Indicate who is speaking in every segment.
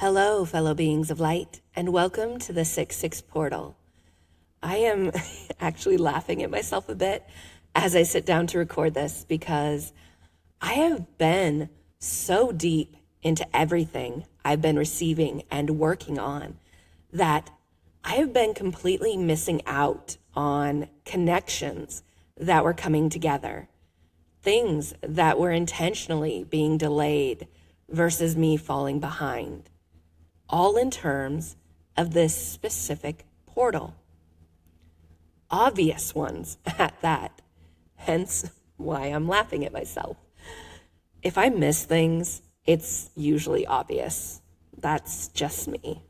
Speaker 1: Hello, fellow beings of light, and welcome to the 6-6 portal. I am actually laughing at myself a bit as I sit down to record this because I have been so deep into everything I've been receiving and working on that I have been completely missing out on connections that were coming together, things that were intentionally being delayed versus me falling behind, all in terms of this specific portal. Obvious ones at that, hence why I'm laughing at myself. If I miss things, it's usually obvious. That's just me.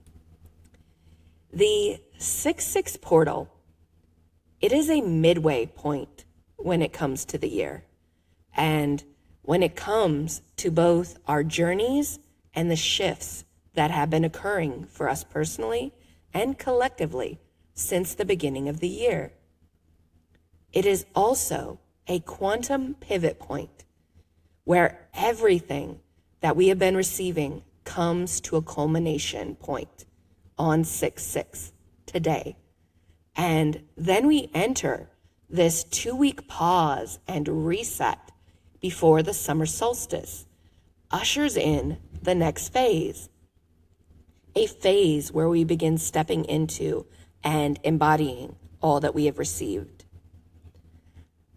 Speaker 1: The 6-6 portal, it is a midway point when it comes to the year. And when it comes to both our journeys and the shifts that have been occurring for us personally and collectively since the beginning of the year. It is also a quantum pivot point where everything that we have been receiving comes to a culmination point on 6-6 today. And then we enter this 2-week pause and reset before the summer solstice ushers in the next phase, a phase where we begin stepping into and embodying all that we have received.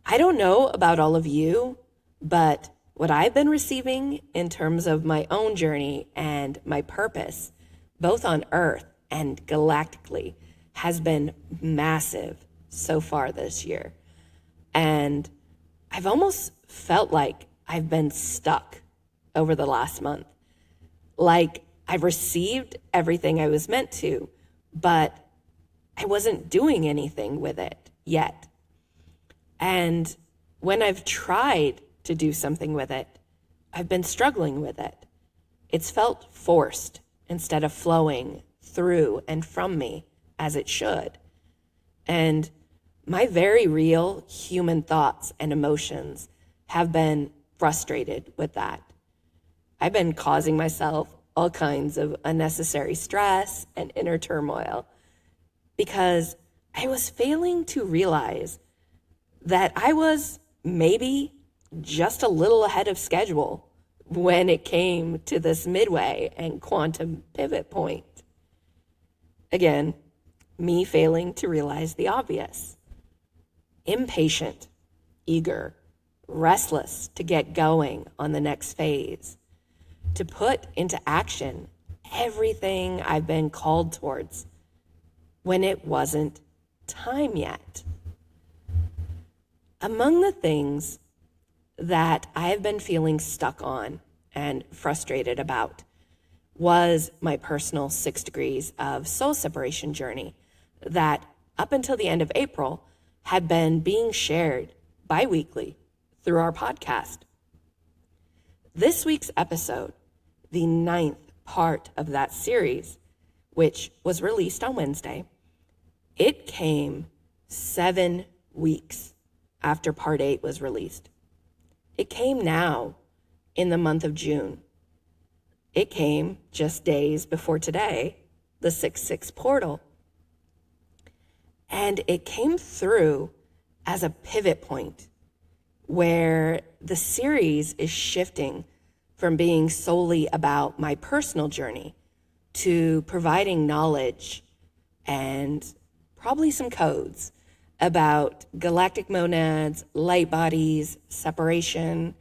Speaker 1: I don't know about all of you, but what I've been receiving in terms of my own journey and my purpose, both on Earth and galactically, has been massive so far this year. And I've almost felt like I've been stuck over the last month. Like I've received everything I was meant to, but I wasn't doing anything with it yet. And when I've tried to do something with it, I've been struggling with it. It's felt forced instead of flowing through and from me as it should. And my very real human thoughts and emotions have been frustrated with that. I've been causing myself all kinds of unnecessary stress and inner turmoil because I was failing to realize that I was maybe just a little ahead of schedule when it came to this midway and quantum pivot point. Again, me failing to realize the obvious. Impatient, eager, restless to get going on the next phase, to put into action everything I've been called towards when it wasn't time yet. Among the things that I have been feeling stuck on and frustrated about was my personal 6 degrees of soul separation journey that up until the end of April had been being shared bi-weekly through our podcast. This week's episode, the 9th part of that series, which was released on Wednesday, it came 7 weeks after part 8 was released. It came now in the month of June. It came just days before today, the 6-6 portal. And it came through as a pivot point where the series is shifting from being solely about my personal journey to providing knowledge and probably some codes about galactic monads, light bodies, separation,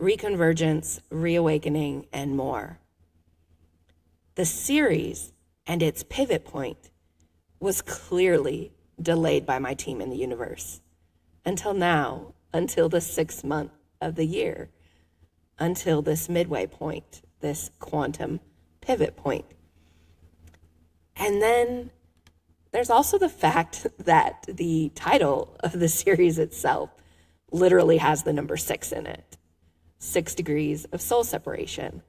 Speaker 1: reconvergence, reawakening, and more. The series and its pivot point was clearly delayed by my team in the universe until now, until the 6th month of the year, until this midway point, this quantum pivot point. And then there's also the fact that the title of the series itself literally has the number 6 in it. 6 degrees of soul separation.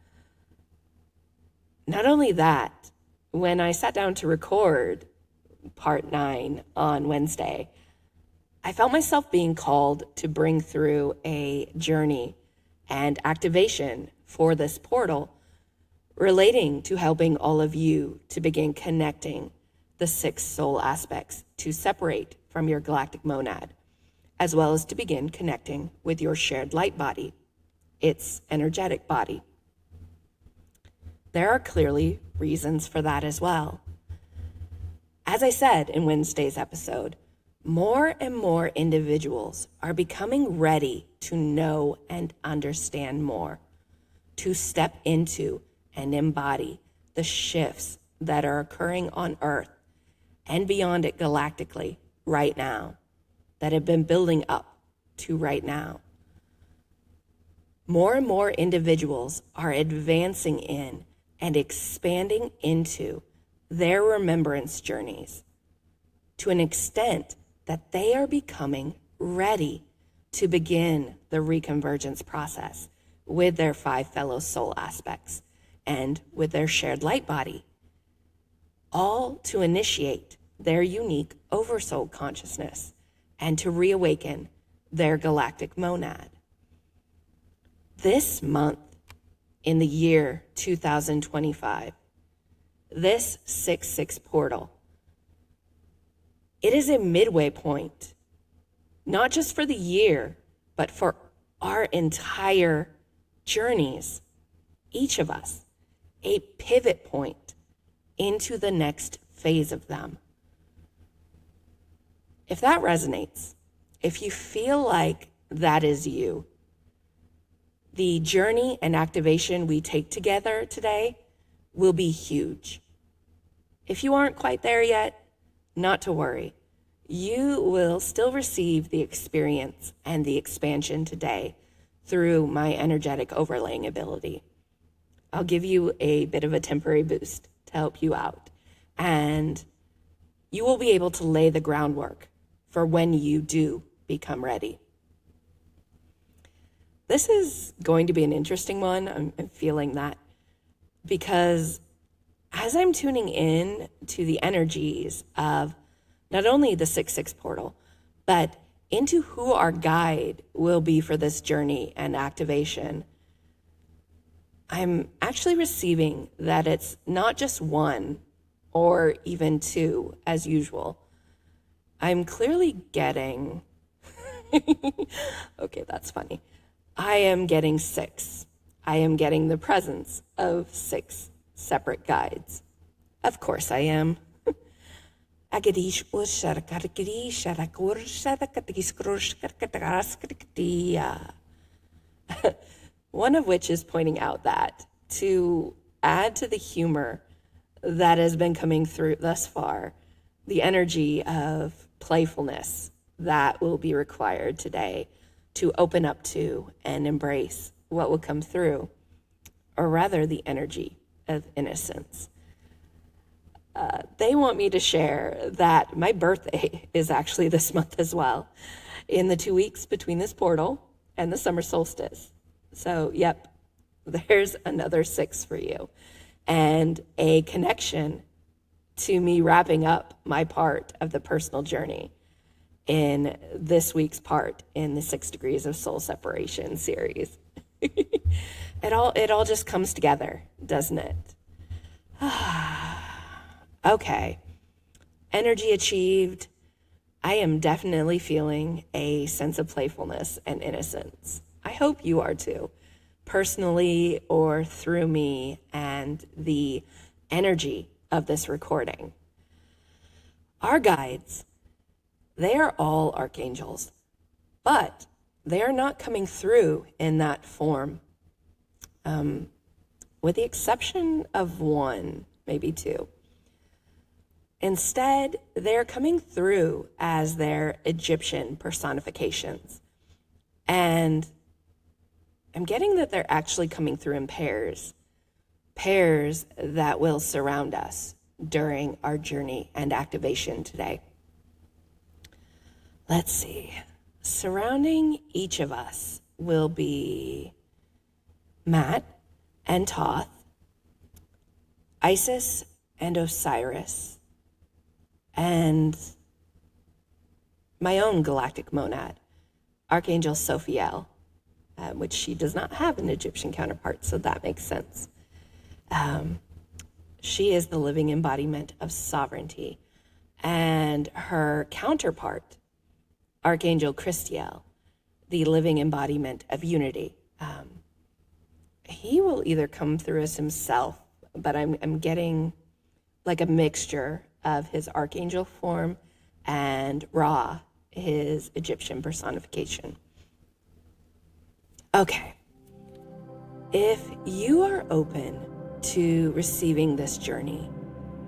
Speaker 1: Not only that, when I sat down to record part 9 on Wednesday, I felt myself being called to bring through a journey and activation for this portal relating to helping all of you to begin connecting the 6 soul aspects to separate from your galactic monad, as well as to begin connecting with your shared light body, its energetic body. There are clearly reasons for that as well. As I said in Wednesday's episode, more and more individuals are becoming ready to know and understand more, to step into and embody the shifts that are occurring on Earth and beyond it galactically right now, that have been building up to right now. More and more individuals are advancing in and expanding into their remembrance journeys to an extent that they are becoming ready to begin the reconvergence process with their 5 fellow soul aspects and with their shared light body, all to initiate their unique oversoul consciousness and to reawaken their galactic monad. This month, in the year 2025, this 6/6 portal, it is a midway point, not just for the year, but for our entire journeys, each of us, a pivot point into the next phase of them. If that resonates, if you feel like that is you, the journey and activation we take together today will be huge. If you aren't quite there yet, not to worry. You will still receive the experience and the expansion today through my energetic overlaying ability. I'll give you a bit of a temporary boost to help you out, and you will be able to lay the groundwork for when you do become ready. This is going to be an interesting one. I'm feeling that, because as I'm tuning in to the energies of not only the 6/6 portal, but into who our guide will be for this journey and activation, I'm actually receiving that it's not just 1 or even 2 as usual. I'm clearly getting, okay, that's funny. I am getting 6. I am getting the presence of 6 separate guides. Of course I am. One of which is pointing out that to add to the humor that has been coming through thus far, the energy of playfulness that will be required today to open up to and embrace what will come through, or rather the energy of innocence. They want me to share that my birthday is actually this month as well, in the 2 weeks between this portal and the summer solstice. So, yep, there's another 6 for you, and a connection to me wrapping up my part of the personal journey in this week's part in the 6 Degrees of Soul Separation series. It all just comes together, doesn't it? Okay, energy achieved. I am definitely feeling a sense of playfulness and innocence. I hope you are too, personally or through me and the energy of this recording. Our guides, they are all archangels, but they are not coming through in that form, with the exception of 1, maybe 2. Instead, they're coming through as their Egyptian personifications. And I'm getting that they're actually coming through in pairs that will surround us during our journey and activation today. Let's see. Surrounding each of us will be Matt and Thoth, Isis and Osiris, and my own galactic monad, Archangel Sophiel, which she does not have an Egyptian counterpart, so that makes sense. She is the living embodiment of sovereignty. And her counterpart, Archangel Christiel, the living embodiment of unity. He will either come through as himself, but I'm getting like a mixture of his archangel form and Ra, his Egyptian personification. Okay. If you are open to receiving this journey,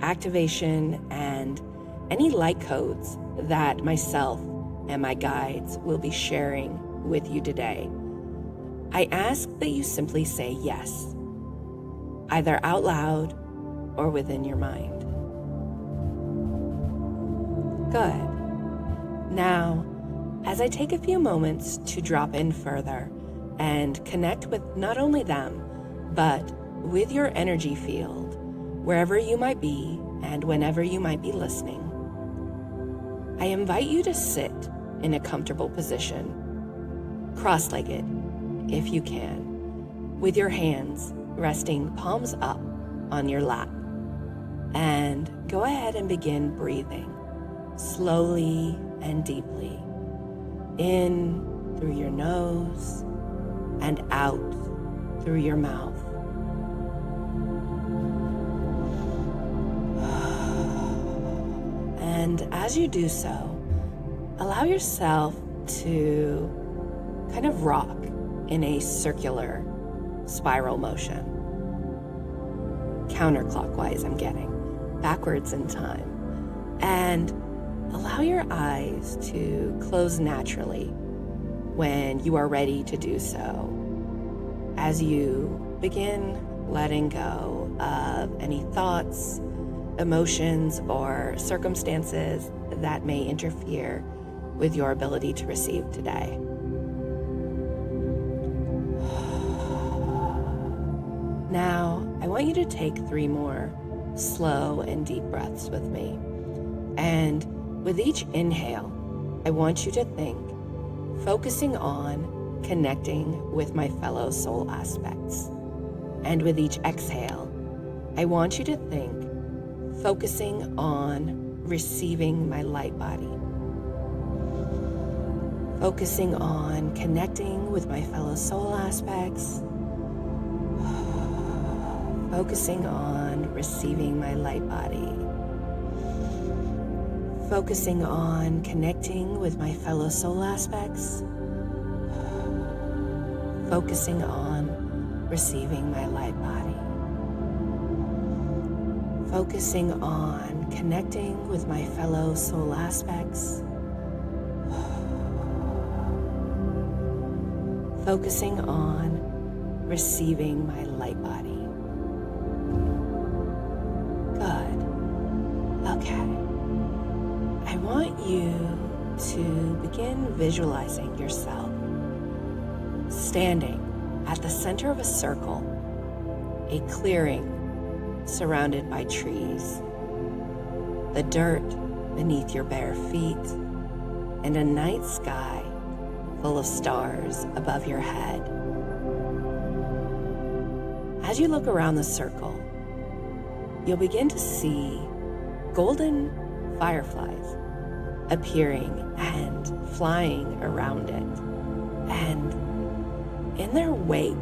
Speaker 1: activation, and any light codes that myself and my guides will be sharing with you today, I ask that you simply say yes, either out loud or within your mind. Good. Now, as I take a few moments to drop in further and connect with not only them, but with your energy field, wherever you might be and whenever you might be listening, I invite you to sit in a comfortable position, cross-legged if you can, with your hands resting palms up on your lap. And go ahead and begin breathing slowly and deeply, in through your nose and out through your mouth. And as you do so, allow yourself to kind of rock in a circular spiral motion. Counterclockwise, I'm getting, backwards in time. And allow your eyes to close naturally when you are ready to do so, as you begin letting go of any thoughts, emotions, or circumstances that may interfere with your ability to receive today. Now, I want you to take 3 more slow and deep breaths with me. And with each inhale, I want you to think, focusing on connecting with my fellow soul aspects. And with each exhale, I want you to think, focusing on receiving my light body. Focusing on connecting with my fellow soul aspects. Focusing on receiving my light body. Focusing on connecting with my fellow soul aspects. Focusing on receiving my light body. Focusing on connecting with my fellow soul aspects. Focusing on receiving my light body. Good. Okay. I want you to begin visualizing yourself standing at the center of a circle, a clearing surrounded by trees, the dirt beneath your bare feet, and a night sky full of stars above your head. As you look around the circle, you'll begin to see golden fireflies appearing and flying around it. And in their wake,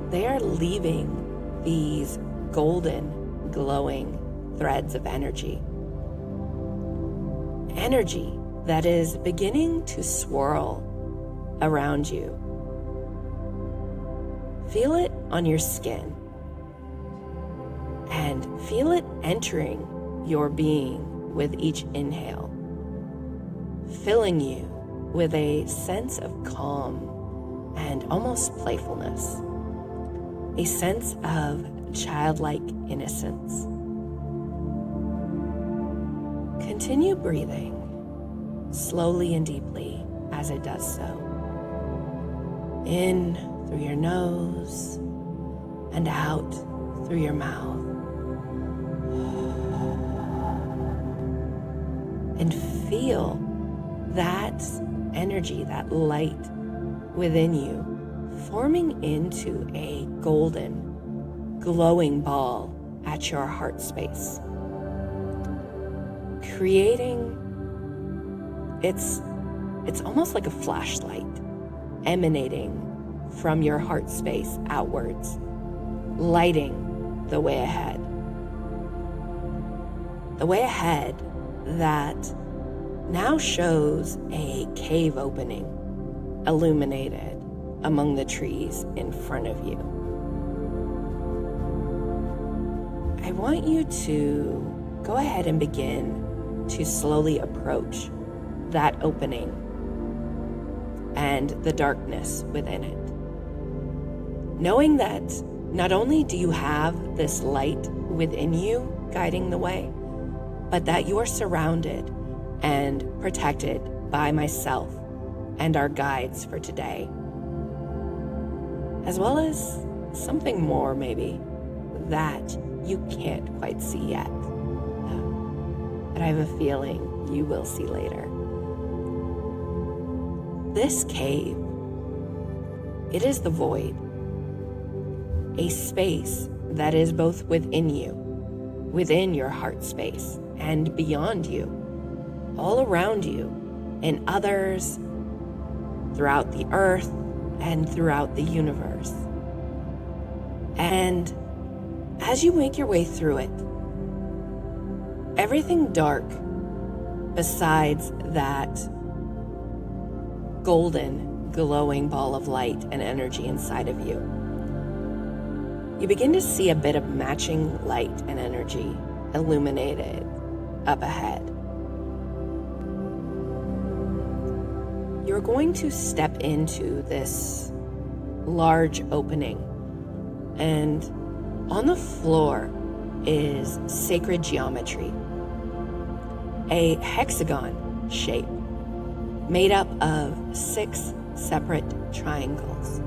Speaker 1: they are leaving these golden, glowing threads of energy. Energy that is beginning to swirl around you. Feel it on your skin and feel it entering your being with each inhale, filling you with a sense of calm and almost playfulness, a sense of childlike innocence. Continue breathing slowly and deeply as it does so. In through your nose and out through your mouth. And feel that energy, that light within you, forming into a golden, glowing ball at your heart space. Creating, it's almost like a flashlight emanating from your heart space outwards, lighting the way ahead. The way ahead that now shows a cave opening illuminated among the trees in front of you. I want you to go ahead and begin to slowly approach that opening and the darkness within it. Knowing that not only do you have this light within you guiding the way, but that you are surrounded and protected by myself and our guides for today, as well as something more maybe that you can't quite see yet, but I have a feeling you will see later. This cave, it is the void, a space that is both within you, within your heart space, and beyond you, all around you, and others throughout the earth and throughout the universe. And as you make your way through it, everything dark besides that golden, glowing ball of light and energy inside of you, you begin to see a bit of matching light and energy illuminated up ahead. You're going to step into this large opening, and on the floor is sacred geometry, a hexagon shape made up of 6 separate triangles,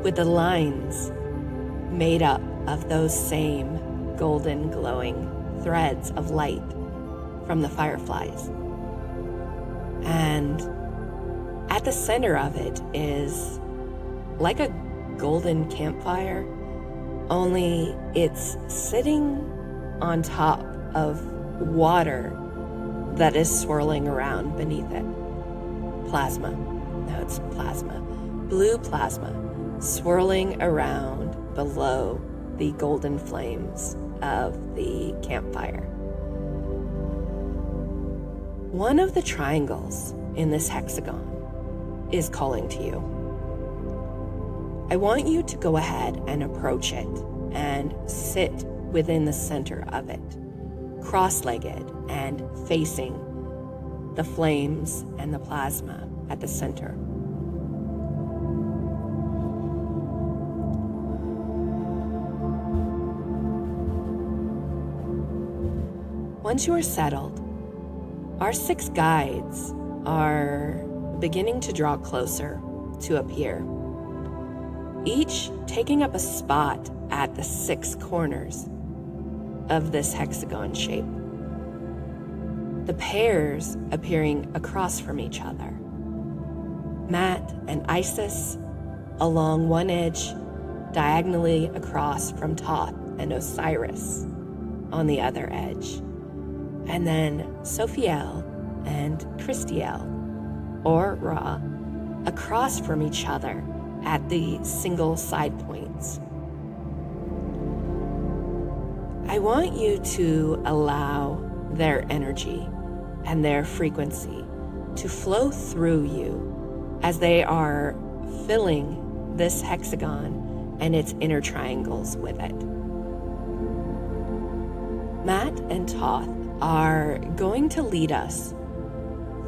Speaker 1: with the lines made up of those same golden glowing threads of light from the fireflies. And at the center of it is like a golden campfire, only it's sitting on top of water that is swirling around beneath it. Plasma. No, it's plasma. Blue plasma swirling around below the golden flames of the campfire. One of the triangles in this hexagon is calling to you. I want you to go ahead and approach it and sit within the center of it, cross-legged and facing the flames and the plasma at the center. Once you are settled, our 6 guides are beginning to draw closer to appear, each taking up a spot at the 6 corners of this hexagon shape. The pairs appearing across from each other. Matt and Isis along one edge, diagonally across from Thoth and Osiris on the other edge. And then Sophiel and Christiel, or Ra, across from each other at the single side points. I want you to allow their energy and their frequency to flow through you as they are filling this hexagon and its inner triangles with it. Matt and Thoth are going to lead us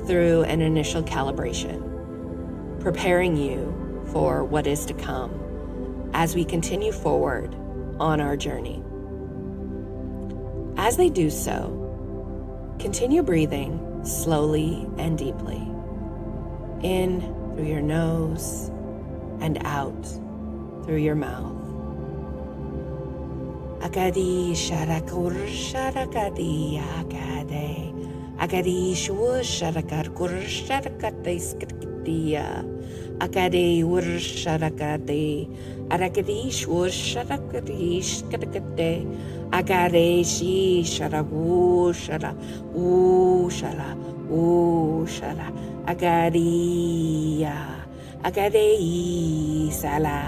Speaker 1: through an initial calibration, preparing you for what is to come as we continue forward on our journey. As they do so, continue breathing slowly and deeply, in through your nose and out through your mouth. Akadi sharakur sharakadi akade. Akadi shwo sharakar kur sharakate skit. Sharakatiya. Akade Ursharakate. Arakadish Ursharakadish Katakate. Akade Shi Sharagu Shara. Ushara. Ushara. Akadiya. Akade Sala.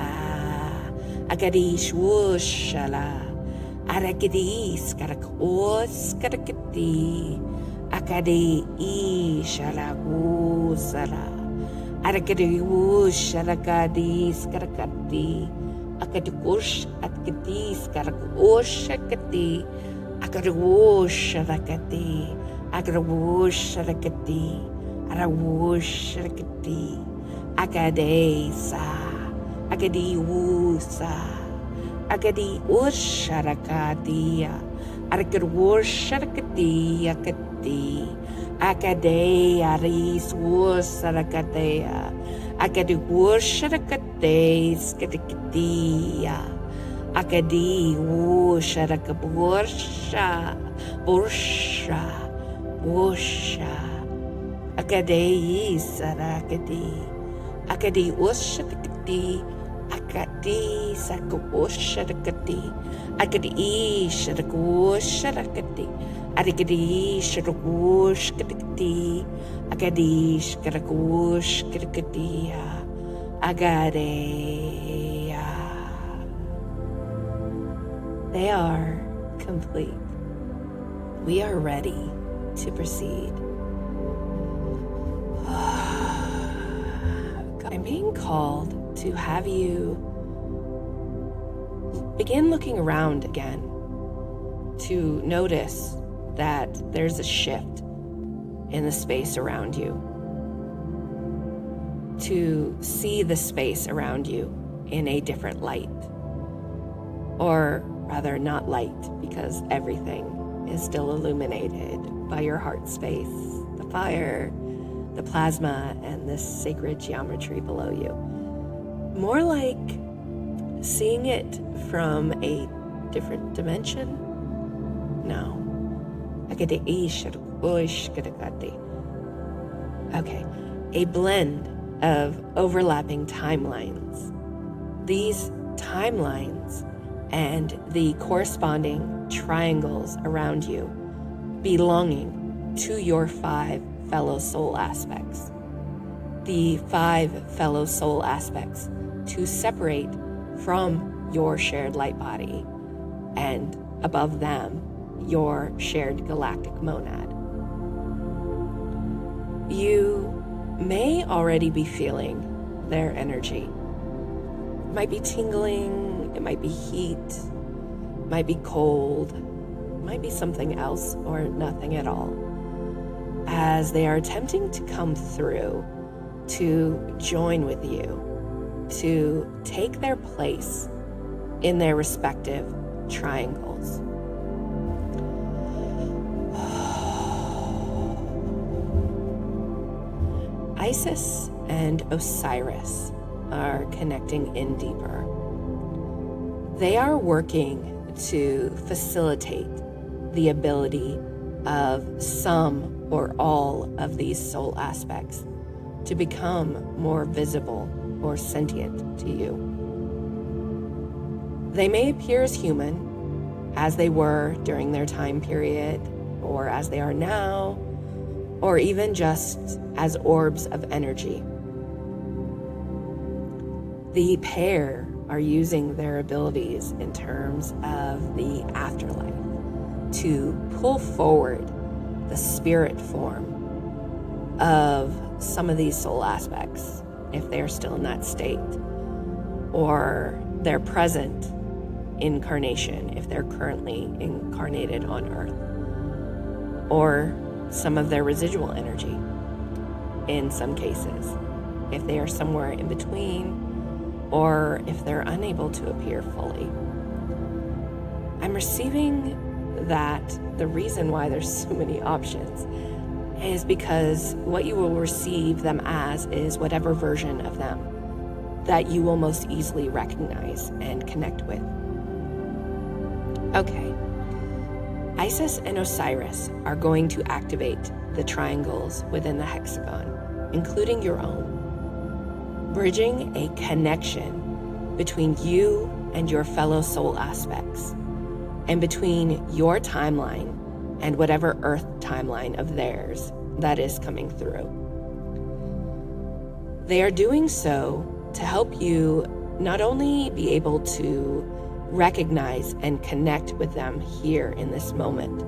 Speaker 1: Akadish Ushala. Arakadis Karakos Karakati. Akade Ishalagu Sara. Arakadi Ushalakadis Karakati. Akadikush Atkadis Karakushakati. Akadushalakati. Akadushalakati. Arawushalakati. Akadesa. Akadi Wusa. Akadi Usharakadiya. Akadi Usharakadiya Kati. Akade Aris Usarakadeya. Akadi Usharakade Skatikadiya. Akadi Usharakabursha. Bursha. Bursha. Akade Sarakadi. Akadi Usharakadi. Akadi Sakuosharakati. Akadi Sharakuosharakati. Akadi Sharakuoshkati. Akadi Sharakuoshkati. Agadeya. They are complete. We are ready to proceed. I'm being called to have you begin looking around again, to notice that there's a shift in the space around you, to see the space around you in a different light, or rather not light, because everything is still illuminated by your heart space, the fire, the plasma, and this sacred geometry below you. More like seeing it from a different dimension? No. Okay, a blend of overlapping timelines. These timelines and the corresponding triangles around you belonging to your 5 fellow soul aspects. The 5 fellow soul aspects to separate from your shared light body, and above them, your shared galactic monad. You may already be feeling their energy. It might be tingling, it might be heat, it might be cold, it might be something else or nothing at all, as they are attempting to come through, to join with you, to take their place in their respective triangles. Isis and Osiris are connecting in deeper. They are working to facilitate the ability of some or all of these soul aspects to become more visible or sentient to you. They may appear as human, as they were during their time period, or as they are now, or even just as orbs of energy. The pair are using their abilities in terms of the afterlife to pull forward the spirit form of some of these soul aspects, if they're still in that state, or their present incarnation, if they're currently incarnated on Earth, or some of their residual energy in some cases, if they are somewhere in between, or if they're unable to appear fully. I'm receiving that the reason why there's so many options is because what you will receive them as is whatever version of them that you will most easily recognize and connect with. Okay, Isis and Osiris are going to activate the triangles within the hexagon, including your own, bridging a connection between you and your fellow soul aspects, and between your timeline and whatever earth timeline of theirs that is coming through. They are doing so to help you not only be able to recognize and connect with them here in this moment,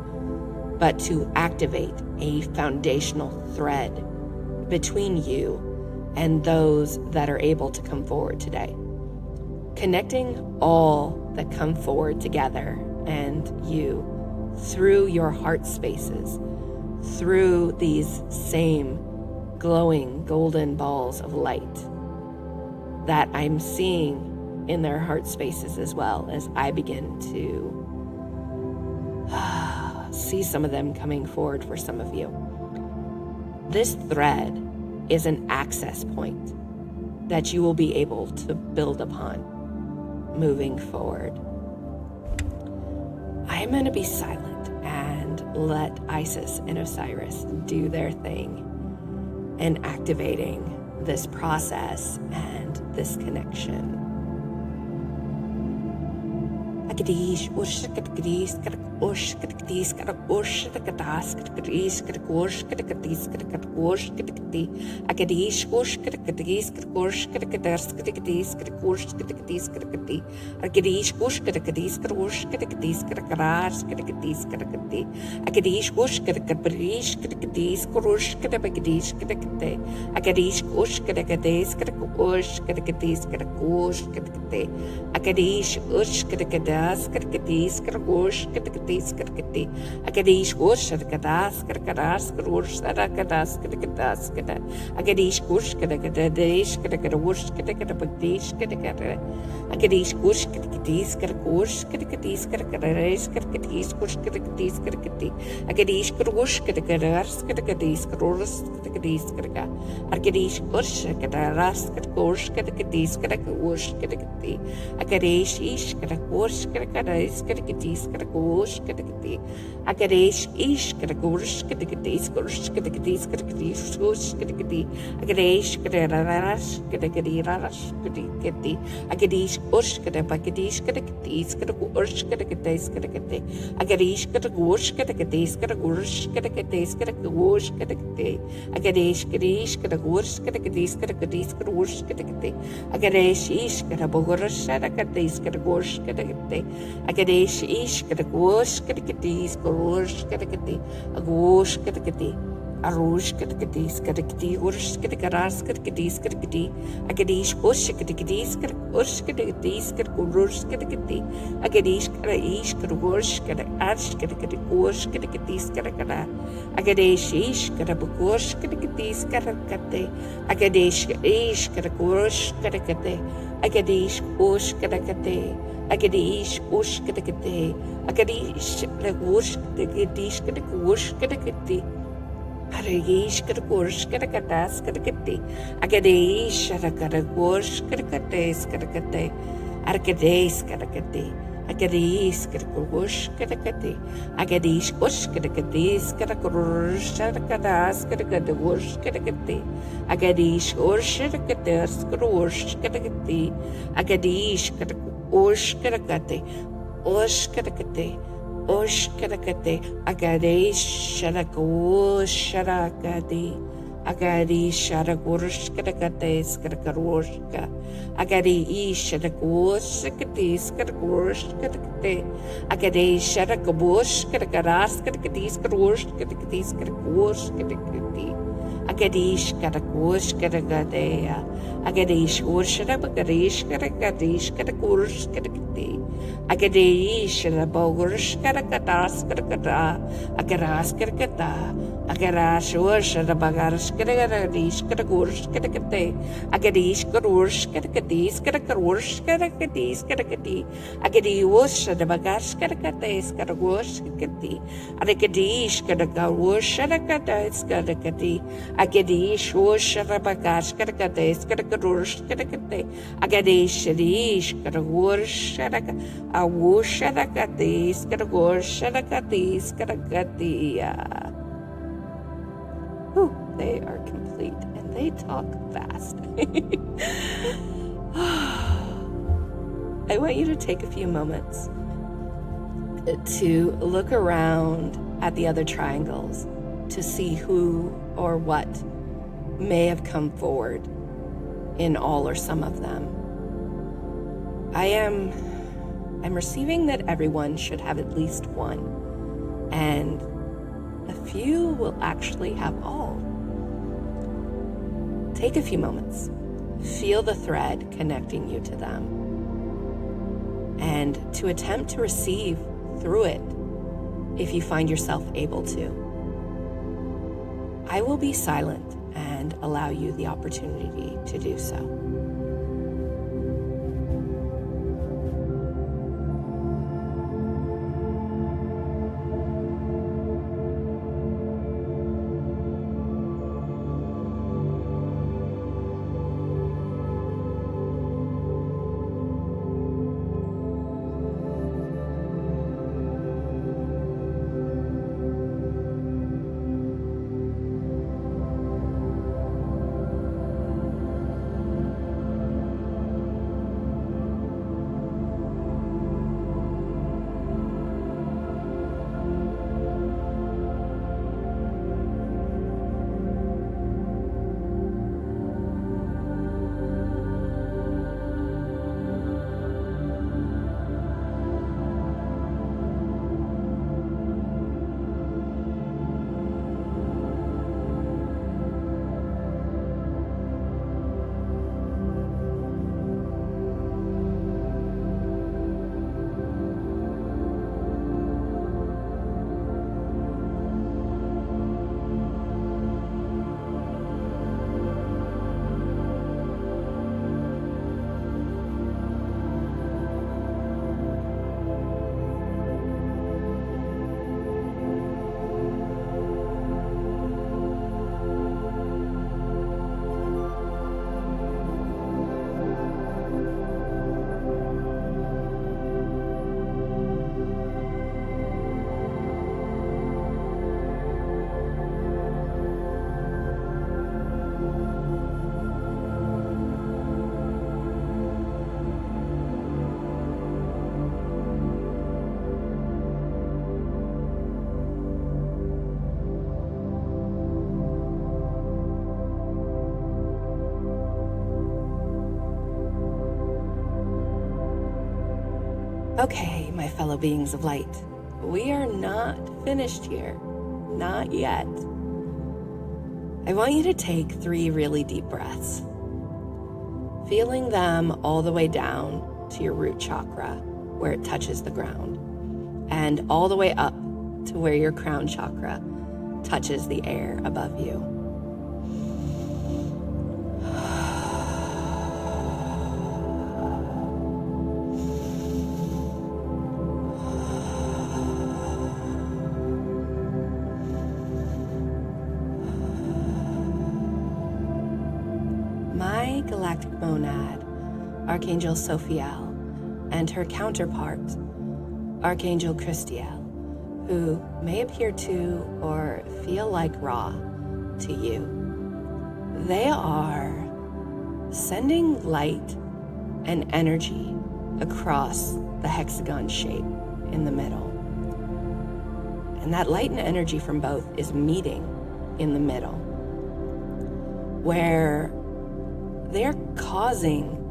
Speaker 1: but to activate a foundational thread between you and those that are able to come forward today. Connecting all that come forward together and you through your heart spaces, through these same glowing golden balls of light that I'm seeing in their heart spaces, as well as I begin to see some of them coming forward for some of you. This thread is an access point that you will be able to build upon moving forward. I'm going to be silent and let Isis and Osiris do their thing in activating this process and this connection. Agadish ushkadis ushkadis ushkadadas kadis kadgosh kadis kadgosh kadikti agadish ushkadis ushkadadas kadis kadgosh kadis kadikti agadish ushkadis ushkadis kadgaras kadis kadikti agadish ushkadis kadis ushkadabagadish kadikti agadish ushkadis kadgosh kadis kadgosh kadikti agadish ushkadis Skirkadis, Skargosh, Skirkadis, Skirkati, Agadish, Gosh, Skirkadas, Skirkadas, Skirgosh, Sarakadas, Skirkadas, Agadish, Gosh, Skirkadadish, Skirkadosh, Skirkadabadish, Skirkada, Agadish, Gosh, Skirkadis, Skirkosh, Skirkadis, Skirkadis, Skirkadis, Gosh, Skirkadis, Skirkati, Agadish, Gosh, Skirkadas, Skirkadis, Skirkosh, Skirkadis, Skirka, Agadish, Gosh, Skirkadas, Skirkosh, Skirkadis, Skirkosh, Skirkati, Agadish, Ish, Skirkosh, Skirkadis, Skirkadis, Skirkosh, Skirkati, Agadish, Ish, Skirkosh, Skirkadis, Skirkosh, Skirkadis, Skirkadis, Skirkati, Agadish, Skirkadas, Skirkadiras, Skirkati, Agadish, Gosh, Skirkadis, Skirkadis, Skirkosh, Skirkadis, Skirkati, Agadish, Skirkosh, Skirkadis, Skirkosh, Skirkadis, Skirkosh, Skirkati, Agadish, Skirish, Skirkosh, Skirkadis, Skirkadis, Skirkosh, Skirkati, Agadish, Ish, Skirkosh, Skirkadis, Skirkosh, Skirkati, Agadish, Ish, Skirkosh, Skirkadis, Skirkosh, Skirkati, Agosh, Skirkati, Arush, Skirkati, Skirkati, Urush, Skirkaras, Skirkati, Skirkati, Agadish, Gosh, Skirkati, Skirkosh, Skirkati, Skirkosh, Skirkati, Agadish, Skirish, Skirkosh, Skirash, Skirkati, Gosh, Skirkati, Skirkara, Agadish, Ish, Skirabukosh, Skirkati, Skirkati, Agadish, Ish, Skirkosh, Skirkati, Agadish, Gosh, Skirkati, Agadish, Gosh, Skirkati, Agadish, Gosh, Skirkati, Skirkosh, Skirkati, Harish Karakosh Karakatas Karakati, Agadish Arakarakosh Karakates Karakate, Arkades Karakati, Agadish Karakosh Karakati, Agadish Kosh Karakatis Karakosh Karakadas Karakadakosh Karakati, Agadish Osh Karakatas Karosh Karakati, Agadish Karakosh Karakati, Osh Karakati, Osh Karakate, Agadish Sharakosh Sharakati, Agadish Sharakosh Karakates Karakaroshka, Agadish Sharakosh Katis Karakosh Karakate, Agadish Sharakabosh Karakaras Karakatis Karosh Karakatis Karakosh Karakati, Agadish Karakosh Karakatea, Agadish Osharabagadish Karakadish Karakosh Karakati, Agadish Rabogurish Karakatas Karakata, Agaras Karakata, Agarash Osharabagarish Karakadish Karakurish Karakate, Agadish Karush Karakadis Karakarush Karakadis Karakati, Agadi Osharabagash Karakates Karagosh Karakati, Agadish Karakarush Karakatas Karakati, Agadish Osharabagash Karakates Karakarush Karakate, Agadish Shadish Karagush Karaka. Awusharakatis, Karagosharakatis, Karakatia. they are complete, and they talk fast. I want you to take a few moments to look around at the other triangles to see who or what may have come forward in all or some of them. I'm receiving that everyone should have at least one, and a few will actually have all. Take a few moments, feel the thread connecting you to them, and to attempt to receive through it if you find yourself able to. I will be silent and allow you the opportunity to do so. Okay, my fellow beings of light, we are not finished here. Not yet. I want you to take 3 really deep breaths, feeling them all the way down to your root chakra, where it touches the ground, and all the way up to where your crown chakra touches the air above you. My galactic monad, Archangel Sophiel, and her counterpart, Archangel Christiel, who may appear to or feel like Ra to you. They are sending light and energy across the hexagon shape in the middle. And that light and energy from both is meeting in the middle, where they're causing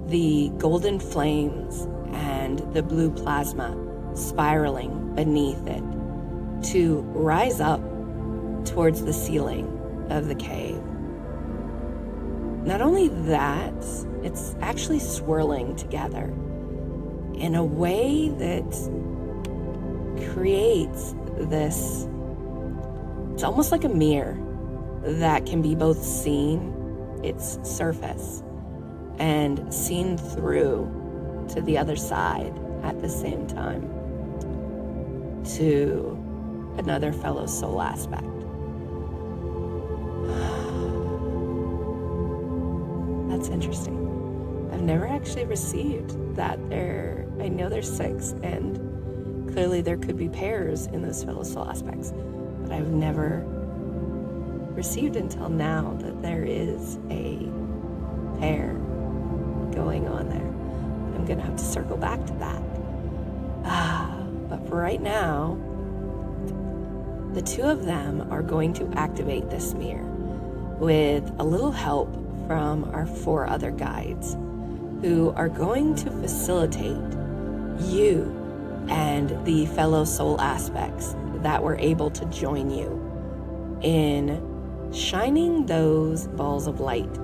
Speaker 1: the golden flames and the blue plasma spiraling beneath it to rise up towards the ceiling of the cave. Not only that, it's actually swirling together in a way that creates this, it's almost like a mirror that can be both seen, its surface, and seen through to the other side at the same time, to another fellow soul aspect. That's interesting. I've never actually received that. I know there's 6, and clearly there could be pairs in those fellow soul aspects, but I've never received until now that there is a pair going on there. I'm going to have to circle back to that. But for right now, the two of them are going to activate this mirror with a little help from our 4 other guides, who are going to facilitate you and the fellow soul aspects that were able to join you in shining those balls of light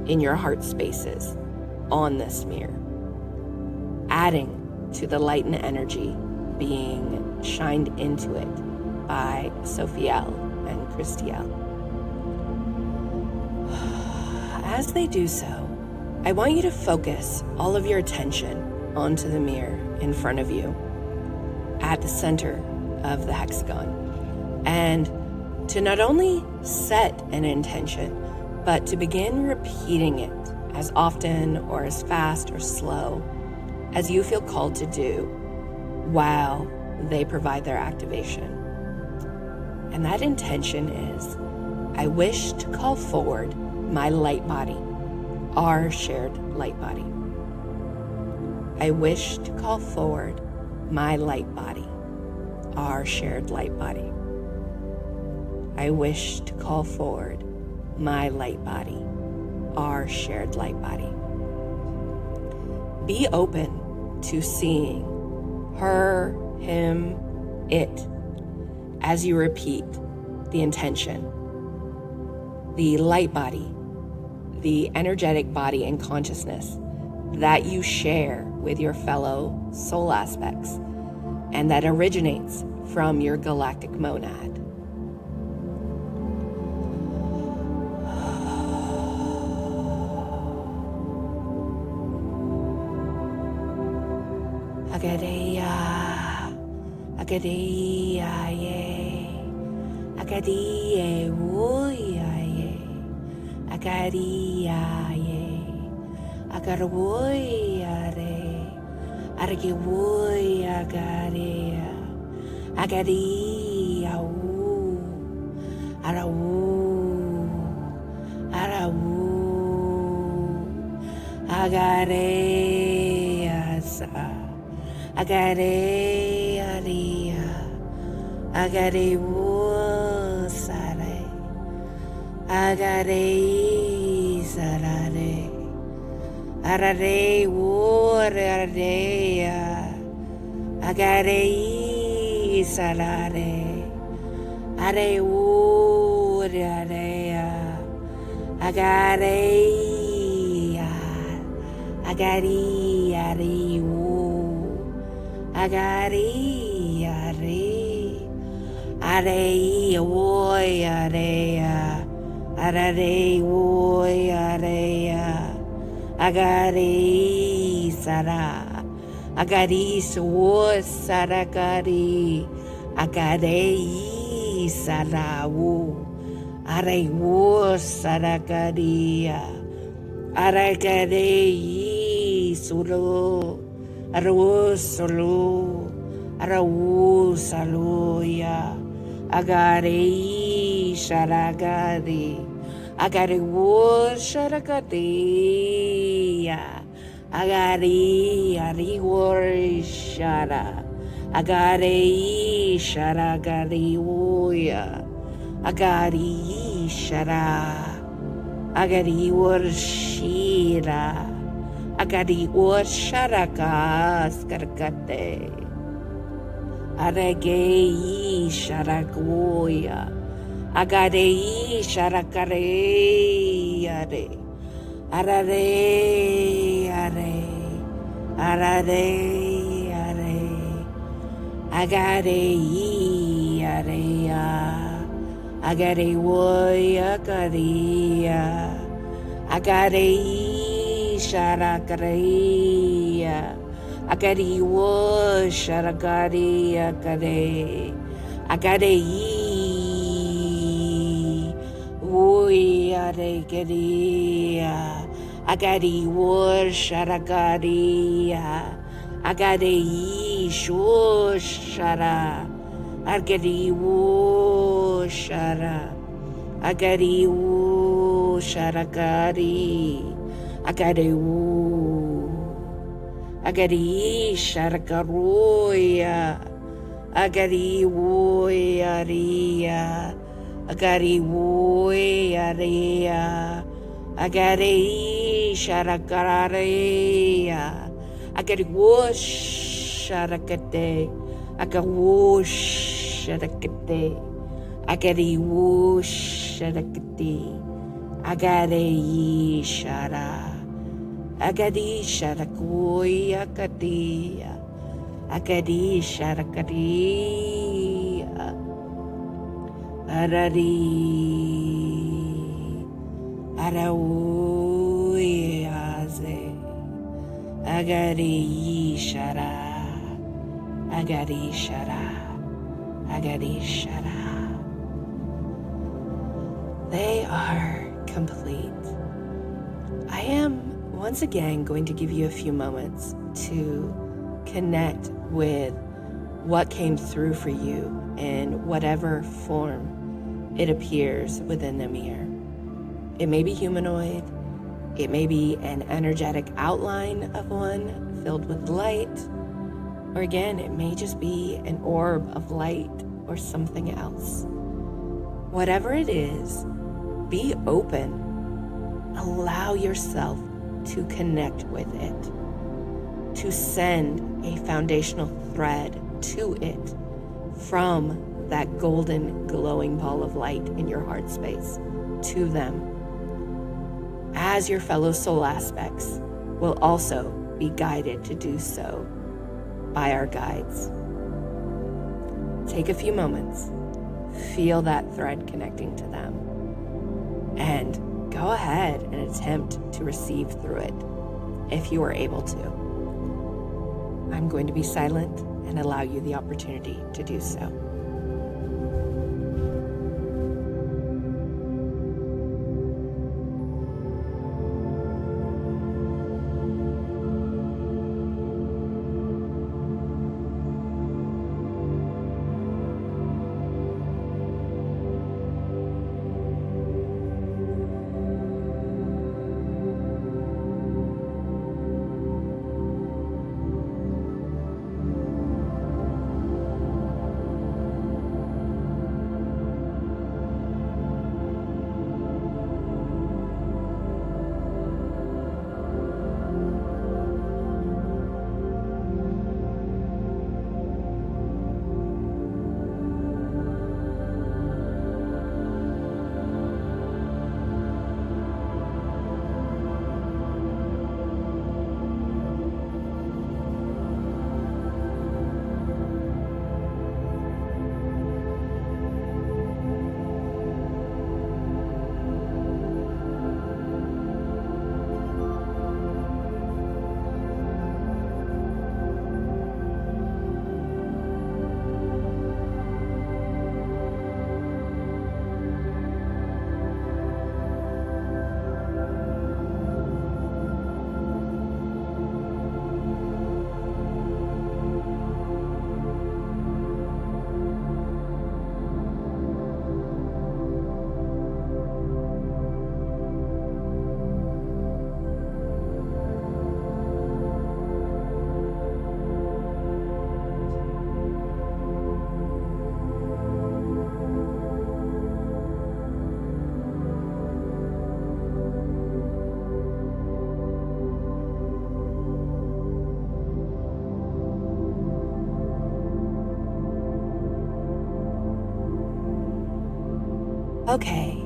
Speaker 1: in your heart spaces on this mirror, adding to the light and energy being shined into it by Sophiel and Christiel. As they do so, I want you to focus all of your attention onto the mirror in front of you at the center of the hexagon, and to not only set an intention, but to begin repeating it as often or as fast or slow as you feel called to do while they provide their activation. And that intention is, I wish to call forward my light body, our shared light body. I wish to call forward my light body, our shared light body. I wish to call forward my light body, our shared light body. Be open to seeing her, him, it, as you repeat the intention, the light body, the energetic body and consciousness that you share with your fellow soul aspects and that originates from your galactic monad. Agadeya, Agadeya, Agadeya, Woya, Agadeya, Agadeya, Agadeya, Agadeya, Agadeya, Arawu, Arawu, Agadeya, Agare, aria, agare, wosare, agare, sarare, arare, woradea, agare, sarare, are, woradea, agare, agari, ari, agari, are, woy, are, woy, agari, sara, agari, so, saragari, agari, sara, wo, are, wo, saragaria, aragari, solo. Arusulu, Arawusaluya, Agari, Sharagadi, Agari Sharagadi, Agari, Ariwar Shara, Agari, Sharagadi Woya, Agari, Shara, Agari Warshira. Agadi or sharaka skarkate. Arege sharagoya. Agade sharakare are. Arare are. Arare are. Agade are. Agade woya karia. Agade Sharakaria, Agadi wo Sharakaria Kade, Agade Wui Aregadia, Agadi wo Sharakaria, Agade Shushara, Agadi wo Shara, Agari wu sharakari. Agari wu. Agari sharakaruya. Agari wu yaria. Agari wu yaria. Agari sharakararia. Agari whoosh sharakate. Agari whoosh sharakate. Agari whoosh sharakate. Agari shara. Agari sharakuya katia. Agari sharakaria. Arari. Arauyaze. Agari shara. Agari shara. Agari shara. They are complete. I am once again going to give you a few moments to connect with what came through for you in whatever form it appears within the mirror. It may be humanoid, it may be an energetic outline of one filled with light, or again, it may just be an orb of light or something else. Whatever it is, be open. Allow yourself to connect with it, to send a foundational thread to it from that golden glowing ball of light in your heart space to them, as your fellow soul aspects will also be guided to do so by our guides. Take a few moments, feel that thread connecting to them, and go ahead and attempt to receive through it if you are able to. I'm going to be silent and allow you the opportunity to do so. Okay,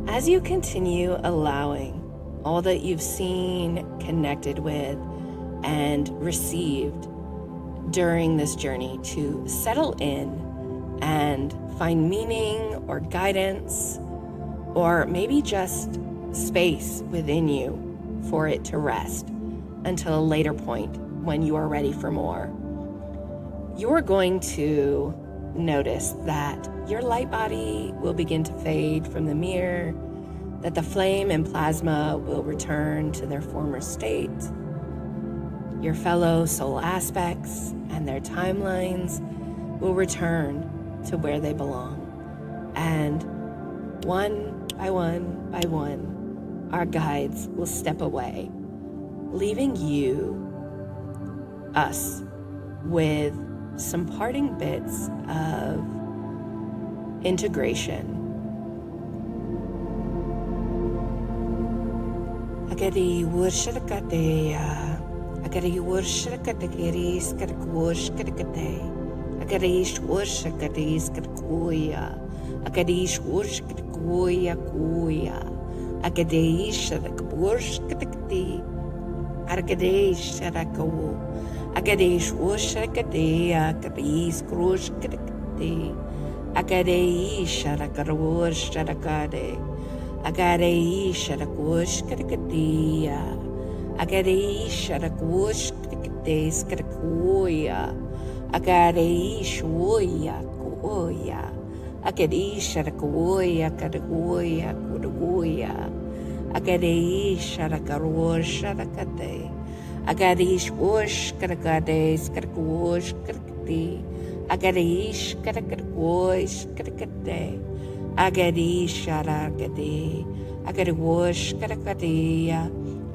Speaker 1: as you continue allowing all that you've seen, connected with, and received during this journey to settle in and find meaning or guidance, or maybe just space within you for it to rest until a later point when you are ready for more, you are going to notice that your light body will begin to fade from the mirror, that the flame and plasma will return to their former state. Your fellow soul aspects and their timelines will return to where they belong. And One by one, our guides will step away, leaving us, with some parting bits of integration. Agadi worshakatea, agadi worshakatekiris katakushkate, agadish worshakatis katakuya, agadish worshakakuya kuya, agadish worshakatekati, argadesh arakawu, agadish worshakatea, kadis krushkate, agadish arakarush arakade. Agarei sharakush karakatia. Agarei sharakush karakates karakuya. Agarei shuya kuya. Agarei sharakuya karakuya kuruya. Agarei sharakarush sharakate. Agarei shush karakades karakush karakati. Agarei karakarush karakate. Agadi sharagadi, agadi wash karakadia,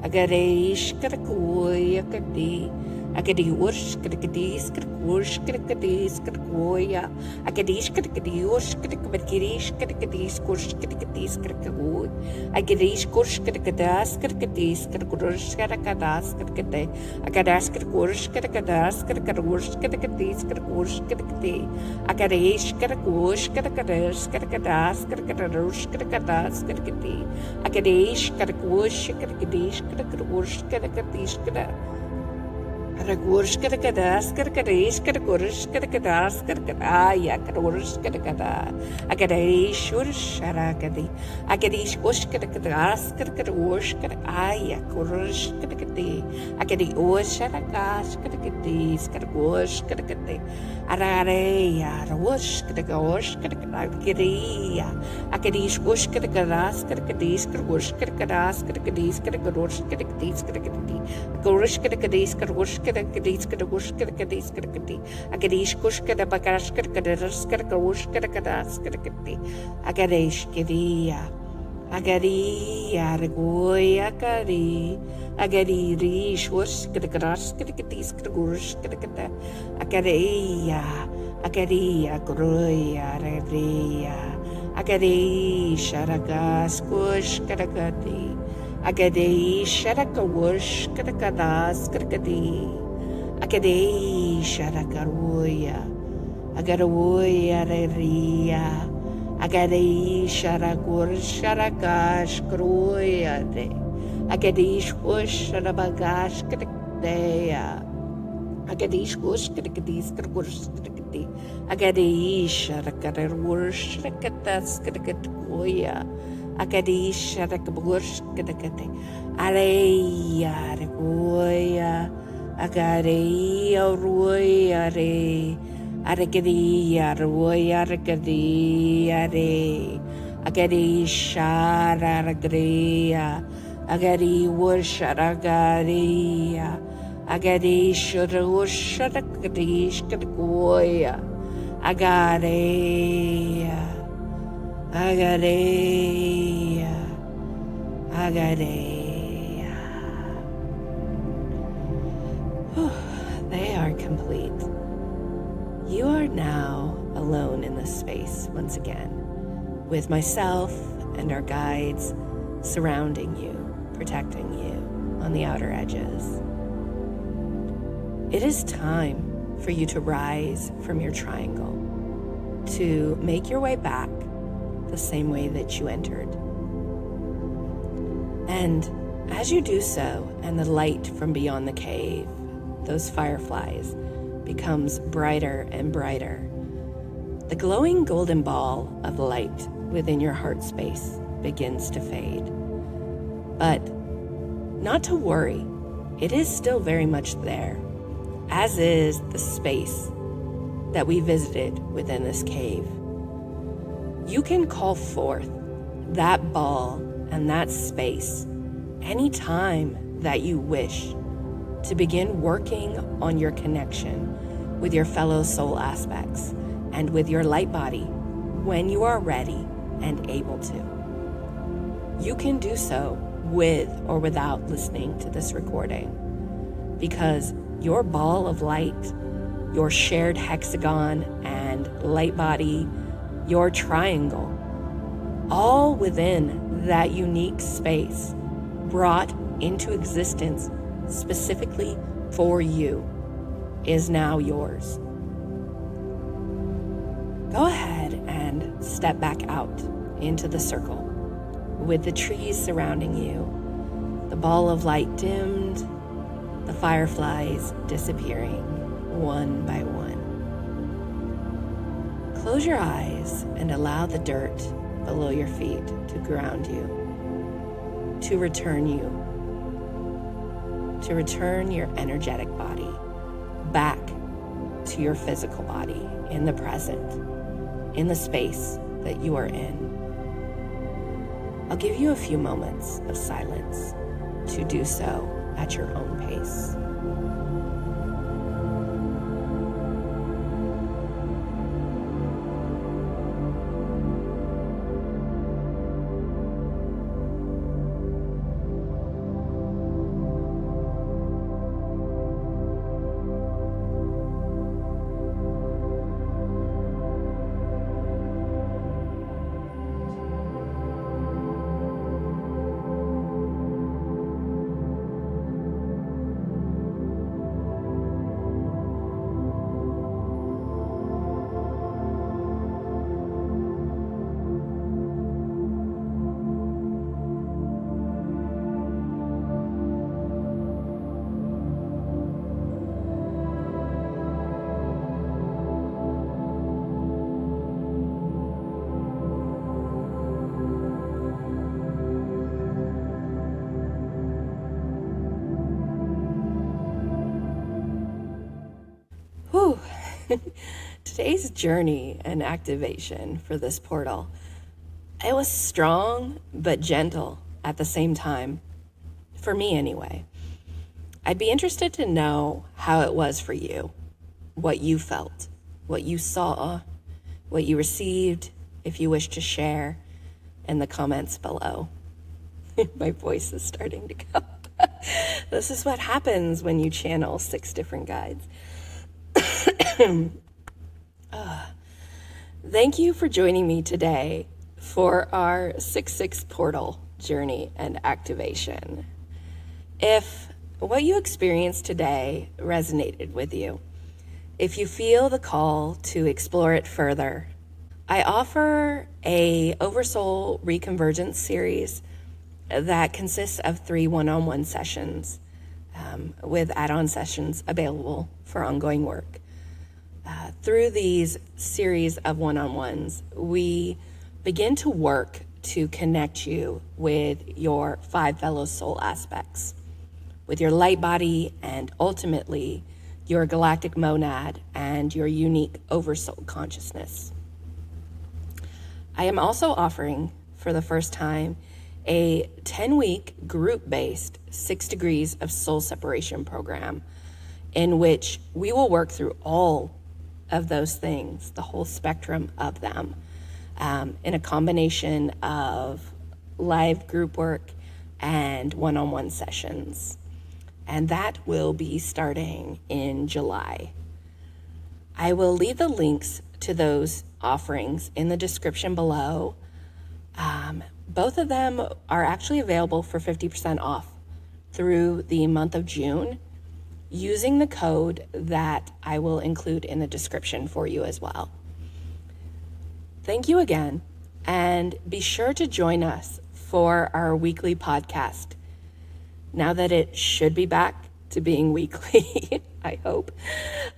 Speaker 1: agadi shkarakuya kadi, agadi wash karakadis karakush karakadis karakuya, agadi shkarakadi wash karakadis karakadis kush karakadis karakakuy, agadi kush karakadas karakadis karakush karakadas karakade, agadas karakush karakadas karakarush karakadis karakush karakadi, agadi shkarakush karakadas karakadas karakarush karakadas karakadi, agadi shkarakush karakadis karakarush karakadis karakadi. Karagursh karakadas karakadesh karagursh karakadas karakadaya karagursh karakada agadish ursh arakadi agadish ush karakadas karakadush karakaya kursh karakadi agadi ush arakash karakadis karagursh karakadi arareya rush karagursh karakadagiriya agadish ush karakadas karakadis karagursh karakadas karakadis karagursh karakadis karakadi gursh karakadis karagursh Kadis kadagush kadis kadakati. Agadish kush kadabakash kadakadas kadakarush kadakadas kadakati. Agadish kidia. Agadia regoya kadi. Agadi rish wush kadakadas kadakatis kadagush kadakata. Agadia. Agadia groya redia. Agadi sharagas kush kadakati. Agadei sharakarush kadakadas kadakadi. Agadei sharakaruya. Agaruya reria. Agadei sharakur sharakash kruya de. Agadish ush sharabagash kadakdeya. Agadish ush kadakadis kadagush kadakadi. Agadei sharakarush kadakadas kadakaduya. Agadish arakabush kadakate. Areya regoya. Agareya roya re. Aregadiya roya regadiya re. Agadish aragreya. Agadi wush aragareya. Agadish rush aragadish kadagoya. Agareya. Agadeya, Agadeya. They are complete. You are now alone in this space once again, with myself and our guides surrounding you, protecting you on the outer edges. It is time for you to rise from your triangle, to make your way back the same way that you entered. And as you do so, and the light from beyond the cave, those fireflies, becomes brighter and brighter, the glowing golden ball of light within your heart space begins to fade. But not to worry, it is still very much there, as is the space that we visited within this cave. You can call forth that ball and that space anytime that you wish to begin working on your connection with your fellow soul aspects and with your light body when you are ready and able to. You can do so with or without listening to this recording, because your ball of light, your shared hexagon and light body, your triangle, all within that unique space brought into existence specifically for you, is now yours. Go ahead and step back out into the circle with the trees surrounding you, the ball of light dimmed, the fireflies disappearing one by one. Close your eyes and allow the dirt below your feet to ground you, to return your energetic body back to your physical body in the present, in the space that you are in. I'll give you a few moments of silence to do so at your own pace. Whew. Today's journey and activation for this portal, it was strong but gentle at the same time, for me anyway. I'd be interested to know how it was for you, what you felt, what you saw, what you received, if you wish to share, in the comments below. My voice is starting to go. This is what happens when you channel 6 different guides. Thank you for joining me today for our 6/6 portal journey and activation. If what you experienced today resonated with you, if you feel the call to explore it further, I offer a Oversoul Reconvergence series that consists of 3 one-on-one sessions with add-on sessions available for ongoing work. Through these series of one-on-ones, we begin to work to connect you with your 5 fellow soul aspects, with your light body, and ultimately your galactic monad and your unique oversoul consciousness. I am also offering, for the first time, a 10-week group-based 6 Degrees of Soul Separation program in which we will work through all of those things, the whole spectrum of them, in a combination of live group work and one-on-one sessions. And that will be starting in July. I will leave the links to those offerings in the description below. Both of them are actually available for 50% off through the month of June, using the code that I will include in the description for you as well. Thank you again, and be sure to join us for our weekly podcast, now that it should be back to being weekly, I hope,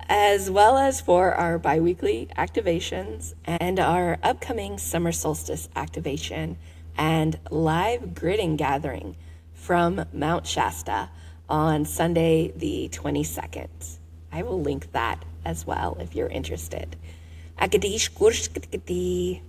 Speaker 1: as well as for our bi-weekly activations and our upcoming summer solstice activation and live gridding gathering from Mount Shasta on Sunday the 22nd. I will link that as well if you're interested. Akadish Gurshkati.